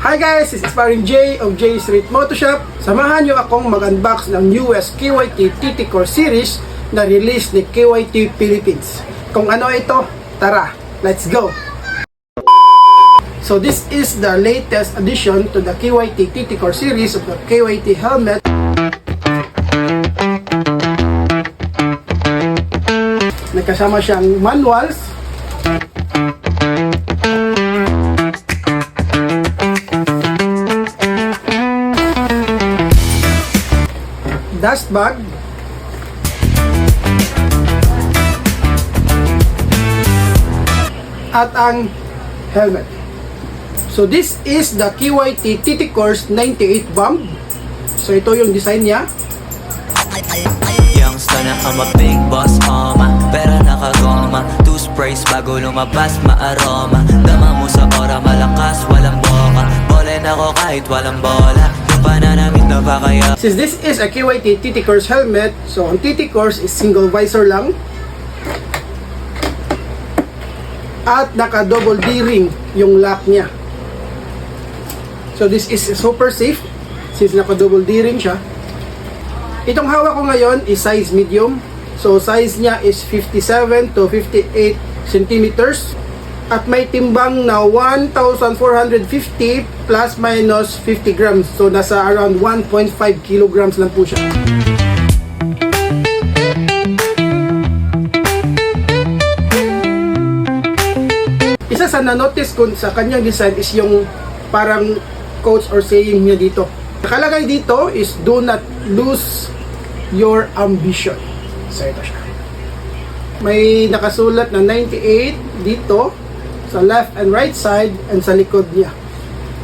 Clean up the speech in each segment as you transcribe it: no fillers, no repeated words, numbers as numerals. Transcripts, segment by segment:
Hi guys, this is Paring J of J Street Motoshop. Samahan nyo akong mag-unbox ng newest KYT TT Core Series na release ni KYT Philippines. Kung ano ito, tara, let's go! So this is the latest addition to the KYT TT Core Series of the KYT helmet. Nagkasama siyang manuals, dust bag, at ang helmet. So this is the KYT TT Core's 98 bomb. So ito yung design niya. Youngster na I'm a big boss, pero nakagoma. Two sprays bago lumabas, maaroma. Dama mo sa ora, malakas, walang boka. Bolen ako kahit walang bola. Yung pananamit na pa kaya. Since this is a KYT TT Core's helmet, so ang TT Core's is single visor lang. At naka double D-ring yung lock niya. So this is super safe since naka double D-ring siya. Itong hawak ko ngayon is size medium. So size niya is 57 to 58 centimeters. At may timbang na 1,450 plus minus 50 grams. So nasa around 1.5 kilograms lang po siya. Isa sa na-notice ko sa kanyang design is yung parang quotes or saying niya dito. Nakalagay dito is do not lose your ambition. So ito siya. May nakasulat na 98 dito sa left and right side and sa likod niya.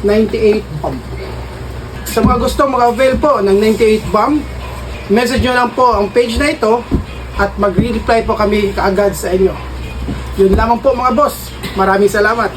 98 bomb. Sa mga gusto mag-avail po ng 98 bomb, message nyo lang po ang page na ito at mag-reply po kami kaagad sa inyo. Yun lamang po mga boss. Maraming salamat.